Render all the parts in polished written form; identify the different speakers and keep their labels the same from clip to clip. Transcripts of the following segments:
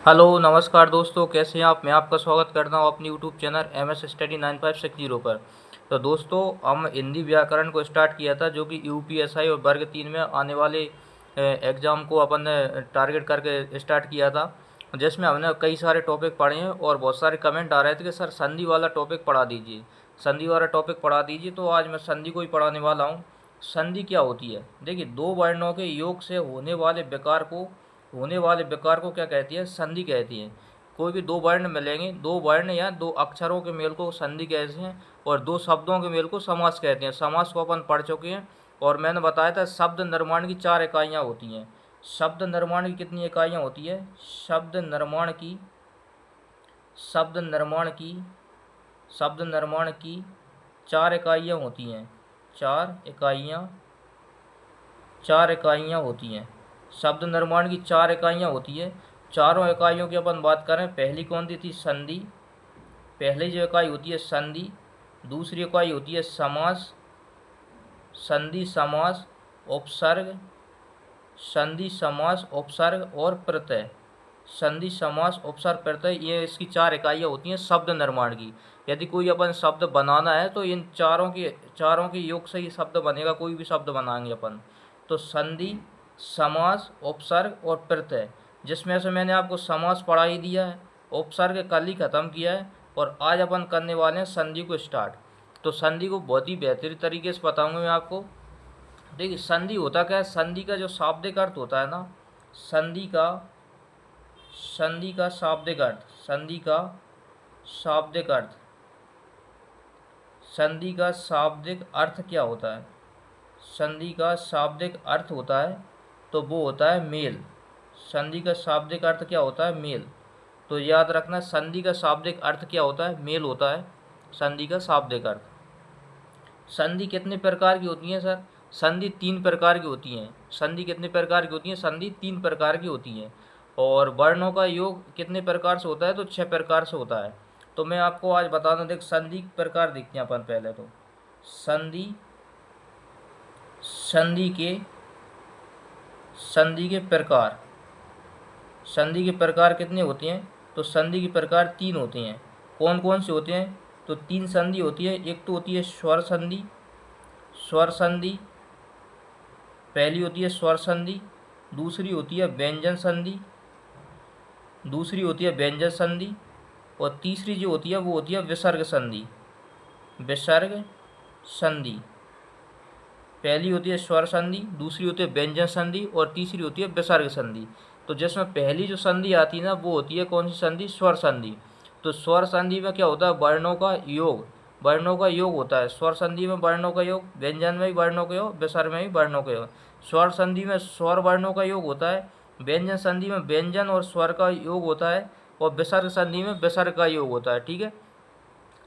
Speaker 1: Hello नमस्कार दोस्तों, कैसे हैं आप। मैं आपका स्वागत करता हूं अपनी यूट्यूब चैनल MS स्टडी 9560 पर। तो दोस्तों, हम हिंदी व्याकरण को स्टार्ट किया था, जो कि UPSI और वर्ग 3 में आने वाले एग्ज़ाम को अपन ने टारगेट करके स्टार्ट किया था, जिसमें हमने कई सारे टॉपिक पढ़े हैं और बहुत सारे कमेंट आ रहे थे कि सर संधि वाला टॉपिक पढ़ा दीजिए, संधि वाला टॉपिक पढ़ा दीजिए। तो आज मैं संधि को ही पढ़ाने वाला हूँ। संधि क्या होती है? देखिए, दो वर्णों के योग से होने वाले विकार को क्या कहती है? संधि कहती है। कोई भी दो वर्ण मिलेंगे, दो वर्ण या दो अक्षरों के मेल को संधि कहते हैं, और दो शब्दों के मेल को समास कहते हैं। समास को अपन पढ़ चुके हैं और मैंने बताया था शब्द निर्माण की 4 इकाइयाँ होती हैं। शब्द निर्माण की कितनी इकाइयाँ होती है? शब्द निर्माण की 4 इकाइयाँ होती हैं। 4 इकाइयाँ होती हैं। शब्द निर्माण की 4 इकाइयाँ होती है। चारों इकाइयों की अपन बात करें, पहली कौन सी थी? संधि। पहली जो इकाई होती है संधि, दूसरी इकाई होती है समास, संधि समास उपसर्ग, संधि समास उपसर्ग और प्रत्यय। संधि समास उपसर्ग प्रत्यय, ये इसकी 4 इकाइयाँ होती हैं शब्द निर्माण की। यदि कोई अपन शब्द बनाना है तो इन चारों के योग से ही शब्द बनेगा। कोई भी शब्द बनाएंगे अपन तो संधि समास उपसर्ग और प्रत्यय, जिसमें से मैंने आपको समास पढ़ा ही दिया है, उपसर्ग कल ही खत्म किया है, और आज अपन करने वाले हैं संधि को स्टार्ट। तो संधि को बहुत ही बेहतरीन तरीके से बताऊंगा मैं आपको। देखिए, संधि होता क्या है? संधि का जो शाब्दिक अर्थ होता है ना, संधि का शाब्दिक अर्थ, संधि का शाब्दिक अर्थ क्या होता है? संधि का शाब्दिक अर्थ होता है तो वो होता है मेल। संधि का शाब्दिक अर्थ क्या होता है? मेल। तो याद रखना, संधि का शाब्दिक अर्थ क्या होता है? मेल होता है संधि का शाब्दिक अर्थ। संधि कितने प्रकार की होती हैं सर? संधि 3 प्रकार की होती हैं। संधि कितने प्रकार की होती हैं? संधि 3 प्रकार की होती हैं। और वर्णों का योग कितने प्रकार से होता है? तो 6 प्रकार से होता है। तो मैं आपको आज बता दूं। देख, संधि प्रकार देखते हैं अपन पहले। तो संधि संधि के संधि के प्रकार संधि के प्रकार कितने होते हैं? तो संधि के प्रकार 3 होते हैं। कौन कौन से होते हैं? तो 3 संधि होती है। एक तो होती है स्वर संधि। पहली होती है स्वर संधि, दूसरी होती है व्यंजन संधि, और तीसरी जो होती है वो होती है विसर्ग संधि। पहली होती है स्वर संधि, दूसरी होती है व्यंजन संधि, और तीसरी होती है विसर्ग संधि। तो जिसमें पहली जो संधि आती है ना, वो होती है कौन सी संधि? स्वर संधि। तो स्वर संधि में क्या होता है? वर्णों का योग होता है। स्वर संधि में वर्णों का योग, व्यंजन में भी वर्णों का योग, विसर्ग में भी वर्णों का योग। स्वर संधि में स्वर वर्णों का योग होता है, व्यंजन संधि में व्यंजन और स्वर का योग होता है, और विसर्ग संधि में विसर्ग का योग होता है। ठीक है,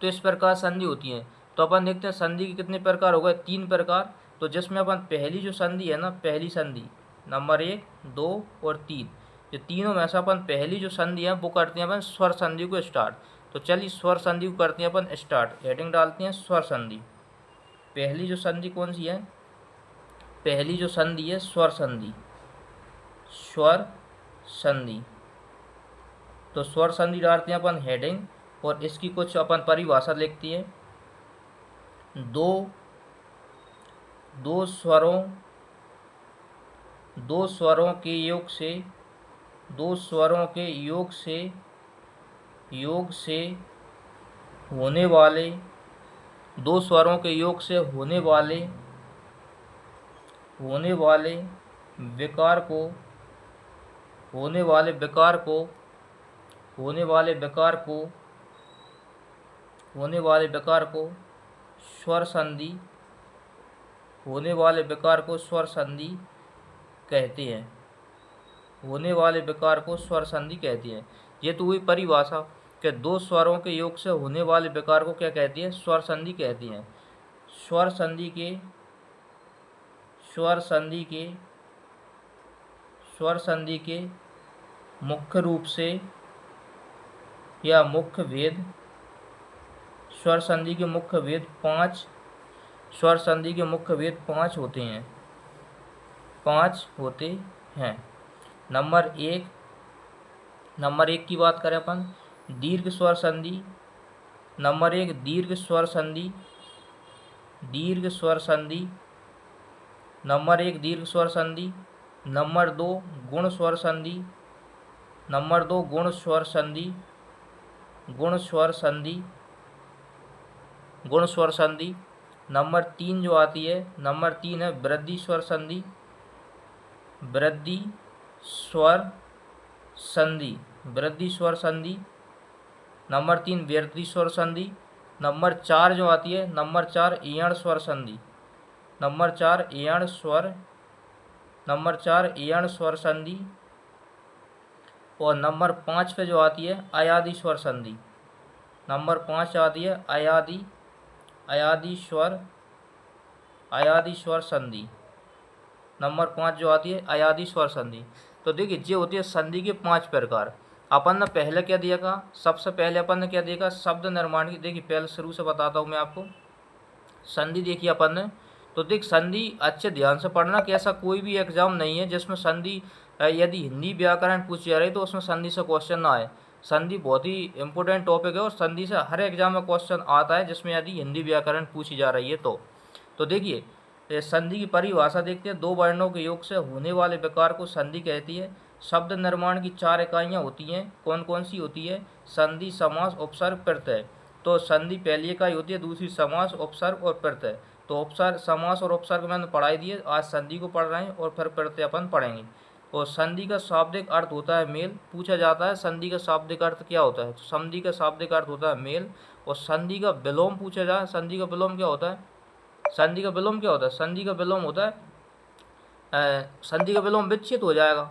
Speaker 1: तो इस प्रकार संधि होती है। तो अपन देखते हैं संधि के कितने प्रकार हो गए? 3 प्रकार। तो जिसमें अपन पहली जो संधि है ना, पहली संधि नंबर 1, 2 और 3, ये तीनों में से अपन पहली जो संधि है वो करते हैं अपन स्वर संधि को स्टार्ट। तो चलिए स्वर संधि को करते हैं अपन स्टार्ट। हेडिंग डालते हैं स्वर संधि। पहली जो संधि कौन सी है? पहली जो संधि है स्वर संधि। तो स्वर संधि डालते हैं अपन हेडिंग, और इसकी कुछ अपन परिभाषा लिखती है। दो स्वरों के योग से होने वाले विकार को स्वर संधि कहते हैं। ये तो हुई परिभाषा कि दो स्वरों के योग से होने वाले विकार को क्या कहती है? स्वर संधि कहती हैं। स्वर संधि के मुख्य रूप से या मुख्य भेद, स्वर संधि के मुख्य भेद 5 होते हैं। नंबर 1 नंबर 1 की बात करें अपन, दीर्घ स्वर संधि। नंबर 1 दीर्घ स्वर संधि, दीर्घ स्वर संधि। नंबर 1 दीर्घ स्वर संधि। नंबर 2 गुण स्वर संधि। नंबर 2 गुण स्वर संधि, गुण स्वर संधि, गुण स्वर संधि। नंबर 3 जो आती है, नंबर 3 है वृद्धि स्वर संधि, वृद्धि स्वर संधि, वृद्धि स्वर संधि। नंबर 3 वृद्धि स्वर संधि। नंबर 4 जो आती है, नंबर 4 इयण स्वर संधि, नंबर 4 इयण स्वर, नंबर 4 इयण स्वर संधि। और नंबर 5 पे जो आती है अयादि स्वर संधि, नंबर 5 आती है अयादि, अयादि स्वर, अयादि स्वर संधि। नंबर 5 जो आती है अयादि स्वर संधि। तो देखिए ये होती है संधि के 5 प्रकार। अपन ने पहले क्या दिया था, सबसे पहले अपन ने क्या देखा, शब्द निर्माण की। देखिए पहले शुरू से बताता हूँ मैं आपको। संधि देखिए अपन ने, तो देख संधि अच्छे ध्यान से पढ़ना कि ऐसा कोई भी एग्जाम नहीं है जिसमें संधि, यदि हिंदी व्याकरण पूछी जा रही तो उसमें संधि से क्वेश्चन ना आए। संधि बहुत ही इंपॉर्टेंट टॉपिक है और संधि से हर एग्जाम में क्वेश्चन आता है जिसमें यदि हिंदी व्याकरण पूछी जा रही है तो देखिए संधि की परिभाषा देखते हैं। 2 वर्णों के योग से होने वाले विकार को संधि कहती है। शब्द निर्माण की 4 इकाइयाँ होती हैं। कौन कौन सी होती है, संधि, समास, उपसर्ग, प्रत्यय। तो संधि पहली इकाई होती है, दूसरी समास, उपसर्ग और प्रत्यय। तो उपसर्ग, समास और उपसर्ग मैंने पढ़ाई दिए, आज संधि को पढ़ रहे हैं और फिर प्रत्यय अपन पढ़ेंगे। और संधि का शाब्दिक अर्थ होता है मेल। पूछा जाता है संधि का शाब्दिक अर्थ क्या होता है, तो संधि का शाब्दिक अर्थ होता है मेल। और संधि का विलोम पूछा जाए, संधि का विलोम क्या होता है, संधि का विलोम क्या होता है, संधि का विलोम होता है, संधि का विलोम विच्छेद हो जाएगा,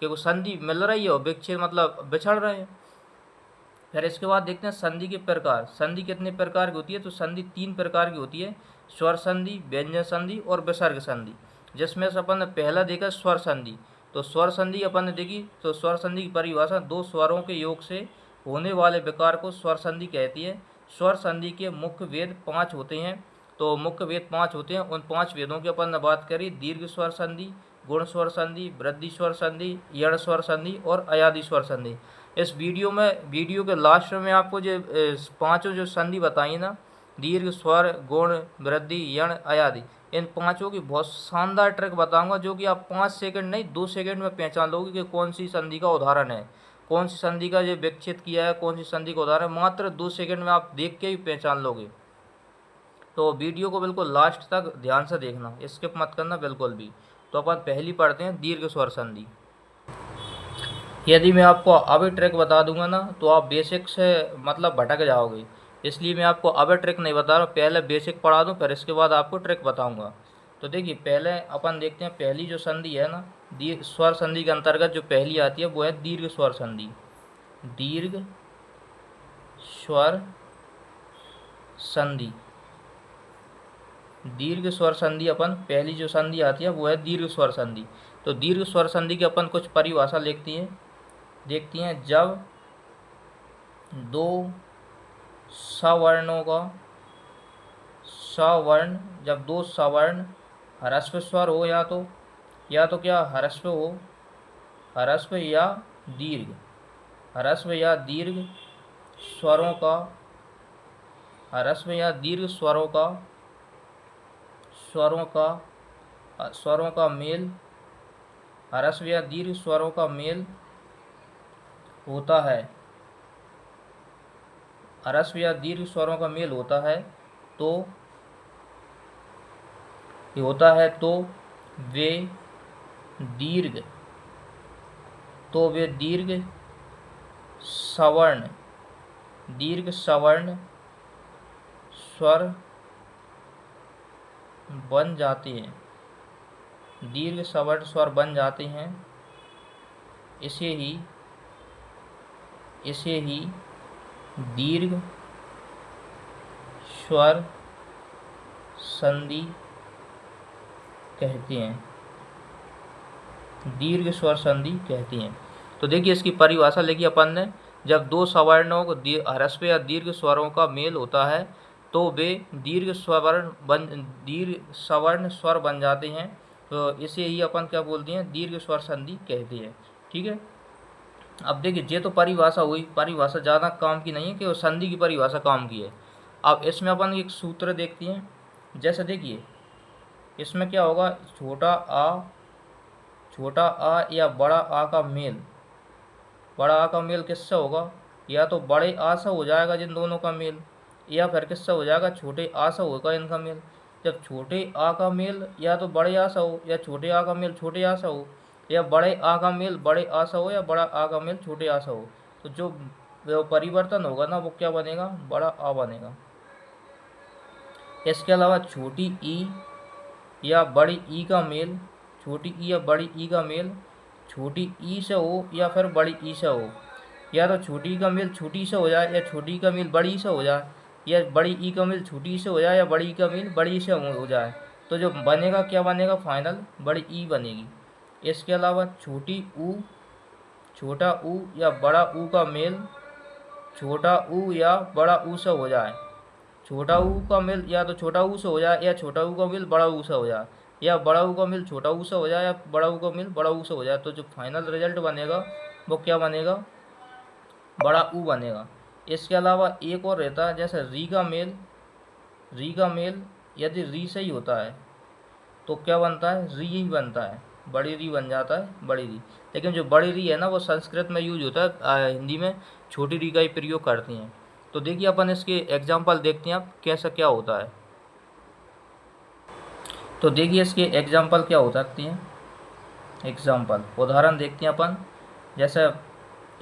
Speaker 1: क्योंकि संधि मिल रही है और विच्छेद मतलब बिछड़ रहे हैं। फिर इसके बाद देखते हैं संधि के प्रकार। संधि कितने प्रकार की होती है, तो संधि 3 प्रकार की होती है, स्वर संधि, व्यंजन संधि और विसर्ग संधि। जिसमें से अपन ने पहला देखा स्वर संधि। तो स्वर संधि अपन ने देखी, तो स्वर संधि की परिभाषा 2 स्वरों के योग से होने वाले विकार को स्वर संधि कहती है। स्वर संधि के मुख्य भेद 5 होते हैं। तो मुख्य भेद 5 होते हैं, उन 5 भेदों की अपन ने बात करी। दीर्घ स्वर संधि, गुण स्वर संधि, वृद्धि स्वर संधि, यण स्वर संधि और अयादि स्वर संधि। इस वीडियो में, वीडियो के लास्ट में आपको जो 5 जो संधि बताई ना, दीर्घ, स्वर, गुण, वृद्धि, यण, अयादि, इन 5 की बहुत शानदार ट्रिक बताऊंगा, जो कि आप 5 सेकंड नहीं 2 सेकंड में पहचान लोगे कि कौन सी संधि का उदाहरण है, कौन सी संधि का जो विकसित किया है, कौन सी संधि का उदाहरण। मात्र 2 सेकंड में आप देख के ही पहचान लोगे। तो वीडियो को बिल्कुल लास्ट तक ध्यान से देखना, स्किप मत करना बिल्कुल भी। तो अपन पहली पढ़ते हैं दीर्घ स्वर संधि। यदि मैं आपको अभी ट्रिक बता दूंगा ना, तो आप बेसिक से मतलब भटक जाओगे। इसलिए मैं आपको अभी ट्रिक नहीं बता रहा हूँ, पहले बेसिक पढ़ा दूँ, फिर इसके बाद आपको ट्रिक बताऊंगा। तो देखिए पहले अपन देखते हैं, पहली जो संधि है ना, स्वर संधि के अंतर्गत जो पहली आती है वो है दीर्घ स्वर संधि। दीर्घ स्वर संधि, दीर्घ स्वर संधि अपन पहली जो संधि आती है वो है दीर्घ स्वर संधि। तो दीर्घ स्वर संधि की अपन कुछ परिभाषा देखती हैं। जब 2 सवर्णों का, सवर्ण, जब 2 सवर्ण ह्रस्व स्वर हो, या तो क्या ह्रस्व हो, ह्रस्व या दीर्घ, ह्रस्व या दीर्घ स्वरों का, ह्रस्व या दीर्घ स्वरों का, स्वरों का मेल, ह्रस्व या दीर्घ स्वरों का मेल होता है, ह्रस्व या दीर्घ स्वरों का मेल होता है, तो ये होता है तो वे दीर्घ, तो वे दीर्घ सवर्ण, दीर्घ सवर्ण स्वर बन जाते हैं, दीर्घ सवर्ण स्वर बन जाते हैं। इसे ही दीर्घ स्वर संधि कहते हैं, दीर्घ स्वर संधि कहते हैं। तो देखिए इसकी परिभाषा लिखी अपन ने, जब 2 सवर्णों को ह्रस्व या दीर्घ स्वरों का मेल होता है तो वे दीर्घ सवर्ण स्वर बन जाते हैं। तो इसे ही अपन क्या बोलते हैं, दीर्घ स्वर संधि कहते हैं। ठीक है, अब देखिए ये तो परिभाषा हुई, परिभाषा ज़्यादा काम की नहीं है कि वो संधि की परिभाषा काम की है। अब इसमें अपन एक सूत्र देखते हैं। जैसे देखिए इसमें क्या होगा, छोटा आ या बड़ा आ का मेल, बड़ा आ का मेल किससे होगा, या तो बड़े आ से हो जाएगा जिन दोनों का मेल, या फिर किससे हो जाएगा, छोटे आ से होगा इनका मेल। जब छोटे आ का मेल या तो बड़े आ से हो, या छोटे आ का मेल छोटे आ से हो, या बड़े आ का मेल बड़े आ से हो, या बड़ा आ का मेल छोटे आ से हो, तो जो परिवर्तन होगा ना वो क्या बनेगा, बड़ा आ बनेगा। इसके अलावा छोटी ई या बड़ी ई का मेल, छोटी ई या बड़ी ई का मेल छोटी ई से हो या फिर बड़ी ई से हो, या तो छोटी ई का मेल छोटी से हो जाए, या छोटी ई का मेल बड़ी से हो जाए, या बड़ी ई का मेल छोटी से हो जाए, या बड़ी ई का मेल बड़ी से हो जाए, तो जो बनेगा क्या बनेगा, फाइनल बड़ी ई बनेगी। इसके अलावा छोटी ऊ, छोटा ऊ या बड़ा ऊ का मेल छोटा ऊ या बड़ा ऊ से हो जाए, छोटा ऊ का मेल या तो छोटा ऊ से हो जाए, या छोटा ऊ का मेल बड़ा ऊ से हो जाए, या बड़ा ऊ का मेल छोटा ऊ से हो जाए, या बड़ा ऊ का मेल बड़ा ऊ से हो जाए, तो जो फाइनल रिजल्ट बनेगा वो क्या बनेगा, बड़ा ऊ बनेगा। इसके अलावा एक और रहता है, जैसे री का मेल यदि री से ही होता है तो क्या बनता है, री ही बनता है, बड़ी री बन जाता है, बड़ी री। लेकिन जो बड़ी री है ना वो संस्कृत में यूज होता है, हिंदी में छोटी री का ही प्रयोग करती हैं। तो देखिए अपन इसके एग्जाम्पल देखते हैं अब कैसा क्या होता है। तो देखिए इसके एग्जाम्पल क्या हो सकती हैं, एग्जाम्पल उदाहरण देखते हैं अपन। जैसे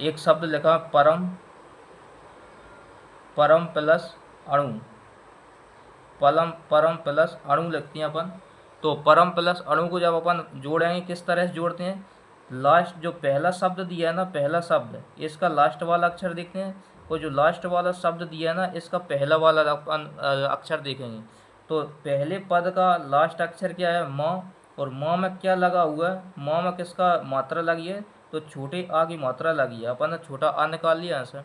Speaker 1: एक शब्द लिखा परम, परम प्लस अणु, परम प्लस अणु लिखते हैं अपन। तो परम प्लस अणु को जब अपन जोड़ेंगे किस तरह से जोड़ते हैं, लास्ट जो पहला शब्द दिया है ना, पहला शब्द इसका लास्ट वाला अक्षर देखते हैं, और जो लास्ट वाला शब्द दिया है ना इसका पहला वाला अपन अक्षर देखेंगे। तो पहले पद का लास्ट अक्षर क्या है, म, और म में क्या लगा हुआ है, म में किसका मात्रा लगी है, तो छोटे आ की मात्रा लगी है, अपन ने छोटा आ निकाल लिया यहाँ से।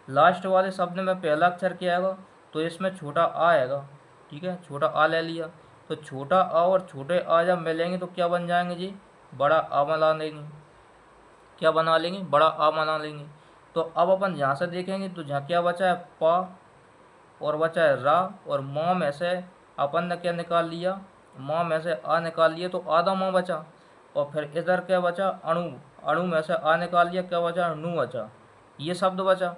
Speaker 1: लास्ट वाले शब्द में पहला अक्षर क्या आएगा, तो इसमें छोटा आ आएगा, ठीक है, छोटा आ ले लिया। तो छोटा आ और छोटे आ जब मिलेंगे तो क्या बन जाएंगे जी, बड़ा आ बना लेंगे, क्या बना लेंगे, बड़ा आ बना लेंगे। तो अब अपन यहाँ से देखेंगे तो जहाँ क्या बचा है, पा, और बचा है रा, और म में से अपन ने क्या निकाल लिया, म में से आ निकाल लिया तो आधा म बचा, और फिर इधर क्या बचा, अणु, अणु में से आ निकाल लिया, क्या बचा, नु बचा, ये शब्द बचा।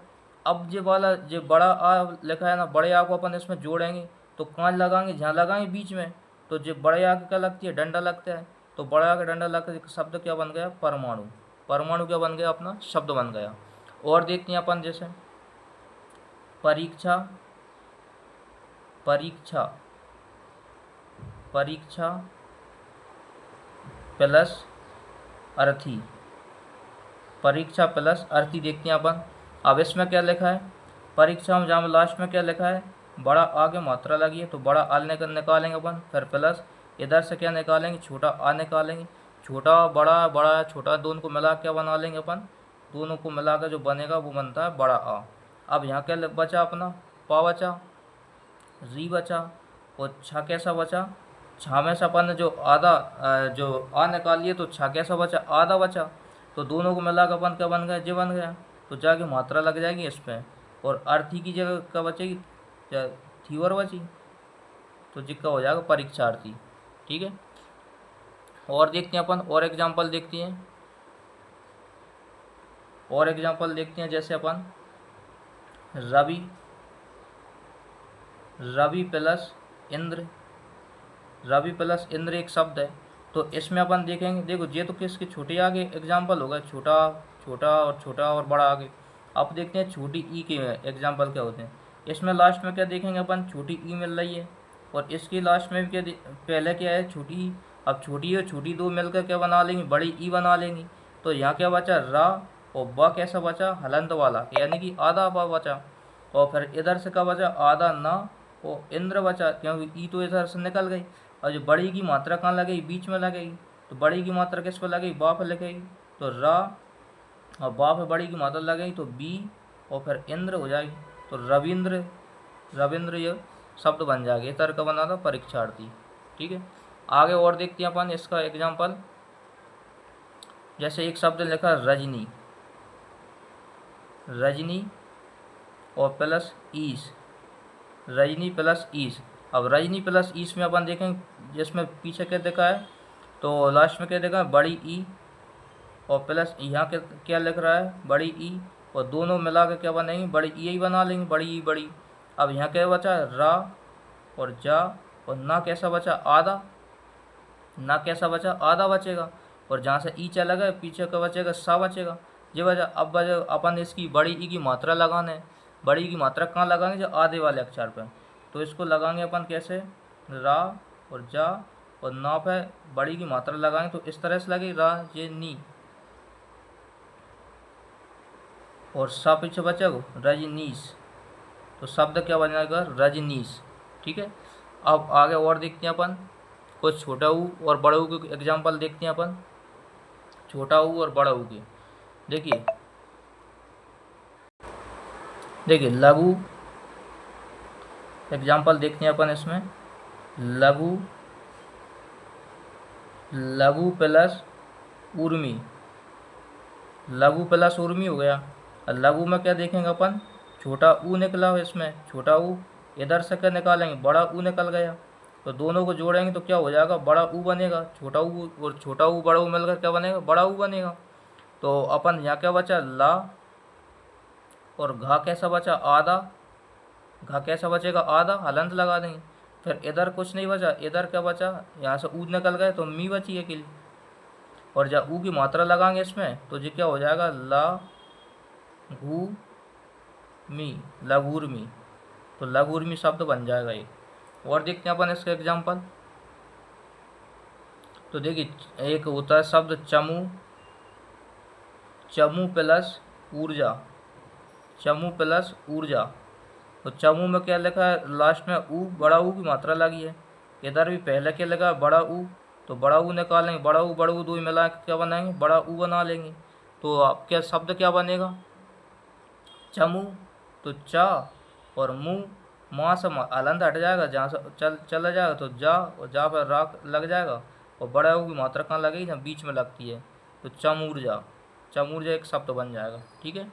Speaker 1: अब ये वाला जो बड़ा आ लिखा है ना, बड़े आ को अपन इसमें जोड़ेंगे तो कहाँ लगाएंगे, जहाँ लगाएंगे बीच में, तो जो बड़े आ की क्या लगती है, डंडा लगता है, तो बड़े आ का डंडा लगकर शब्द क्या बन गया, परमाणु, परमाणु क्या बन गया, अपना शब्द बन गया। और देखते हैं अपन जैसे परीक्षा, परीक्षा, परीक्षा प्लस अर्थी, परीक्षा प्लस अर्थी देखते हैं अपन। अब इसमें क्या लिखा है, परीक्षा में जहाँ लास्ट में क्या लिखा है, बड़ा आगे मात्रा लगी है तो बड़ा आ निकालेंगे अपन, फिर प्लस इधर से क्या निकालेंगे, छोटा आ निकालेंगे, छोटा बड़ा, बड़ा छोटा दोनों को मिला क्या बना लेंगे अपन, दोनों को मिला कर जो बनेगा वो बनता है बड़ा आ। अब यहाँ क्या बचा अपना, पा बचा, री बचा, और छा कैसा बचा, छा में से अपन ने जो आधा जो आ निकाल लिए तो छा कैसा बचा, आधा बचा, तो दोनों को मिला कर अपन क्या बन गया, जे बन गया, तो जाके मात्रा लग जाएगी इस पर, और अर्थी की जगह क्या बचेगी, थीवर बची, तो जिक्का हो जाएगा परीक्षार्थी, ठीक है। और देखते हैं अपन, और एग्जाम्पल देखते हैं, और एग्जाम्पल देखते हैं जैसे अपन रवि, रवि प्लस इंद्र, रवि प्लस इंद्र एक शब्द है। तो इसमें अपन देखेंगे, देखो ये तो किसके छोटे आगे एग्जाम्पल होगा, छोटा, छोटा और छोटा और बड़ा आगे। अब देखते हैं छोटी ई के एग्जाम्पल क्या होते हैं। इसमें लास्ट में क्या देखेंगे अपन, छोटी ई मिल रही है, और इसकी लास्ट में क्या पहले क्या है, छोटी ई। अब छोटी और छोटी दो मिलकर क्या बना लेंगे, बड़ी ई बना लेंगी। तो यहाँ क्या बचा, रा, और ब कैसा बचा, हलंत वाला, यानी कि आधा बा बचा, और फिर इधर से क्या बचा, आधा ना, और इंद्र बचा, क्योंकि ई तो इधर से निकल गई। और जो बड़ी की मात्रा कहाँ लगेगी, बीच में लगेगी, तो बड़ी की मात्रा किस पर लगेगी, बा पर लगेगी, तो रा, और बा पे बड़ी की मात्रा लगेगी तो बी, और फिर इंद्र हो जाएगी, तो रविंद्र, रविंद्र ये शब्द बन जाएगा। इस तरह का बना था परीक्षार्थी, ठीक है। आगे और देखते हैं अपन इसका एग्जाम्पल। जैसे एक शब्द लिखा रजनी, रजनी और प्लस ईस, रजनी प्लस ईस। अब रजनी प्लस ईस में अपन देखेंगे जिसमें पीछे क्या देखा है, तो लास्ट में क्या देखा है, बड़ी ई और प्लस यहाँ के क्या लिख रहा है, बड़ी ई, और दोनों मिला के क्या बनेंगे, बड़ी ई ही बना लेंगे, बड़ी ई बड़ी। अब यहाँ क्या बचा, रा और जा, और ना कैसा बचा, आधा, ना कैसा बचा, आधा बचेगा, और जहाँ से ई चला गया पीछे का बचेगा, सा बचेगा, ये वजह। अब वजह अपन इसकी बड़ी ई की मात्रा लगाना है। बड़ी ई की मात्रा कहाँ लगाएंगे, जो आधे वाले अक्षर पे, तो इसको लगाएंगे अपन कैसे, रा और जा और ना पे बड़ी की मात्रा लगाएंगे, तो इस तरह से लगे रा ये नी, और सा पीछे बचेगा रजनीश, तो शब्द क्या बन जाएगा, रजनीश। ठीक है। अब आगे और देखते हैं अपन कुछ छोटा ऊ और बड़ा ऊ के एग्जाम्पल देखते हैं अपन, छोटा ऊ और बड़ा ऊ के। देखिए देखिए लघु एग्जाम्पल देखते हैं अपन इसमें, लघु, लघु प्लस उर्मी, लघु प्लस उर्मी हो गया। लघु में क्या देखेंगे अपन, छोटा ऊ निकला हो इसमें, छोटा ऊ, इधर से क्या निकालेंगे, बड़ा ऊ निकल गया, तो दोनों को जोड़ेंगे तो क्या हो जाएगा, बड़ा ऊ बनेगा। छोटा ऊ और छोटा ऊ बड़ा ऊ मिलकर क्या बनेगा, बड़ा ऊ बनेगा। तो अपन यहाँ क्या बचा, ला, और घा कैसा बचा, आधा, घा कैसा बचेगा, आधा, हलंत लगा देंगे। फिर इधर कुछ नहीं बचा, इधर क्या बचा, यहाँ से ऊ निकल गए तो मी बची है अकेली, और जब ऊ की मात्रा लगाएंगे इसमें तो ये क्या हो जाएगा, ला घू मी, लघुर्मी, तो लघुर्मी शब्द बन जाएगा ये। और देखते हैं अपन इसका एग्जाम्पल। तो देखिए एक होता है शब्द चमू, चमू प्लस ऊर्जा, चमू प्लस ऊर्जा। तो चमू में क्या लिखा है, लास्ट में ऊ, बड़ा ऊ की मात्रा लगी है। इधर भी पहले क्या लगा, बड़ा ऊ, तो बड़ा ऊ निकालेंगे, बड़ा ऊ बड़ा ऊ दो मिला के क्या बनाएंगे, बड़ा ऊ बना लेंगे। तो आप क्या शब्द क्या बनेगा, चमू, तो चा और मुँह, माँ से अलंद हट जाएगा, जहाँ से चला जाएगा तो जा, और जा पर राख लग जाएगा, और बड़ा ऊ की मात्रा कहाँ लगेगी, जहाँ बीच में लगती है, तो चमूर्जा, चमूर्जा एक शब्द बन जाएगा। ठीक है।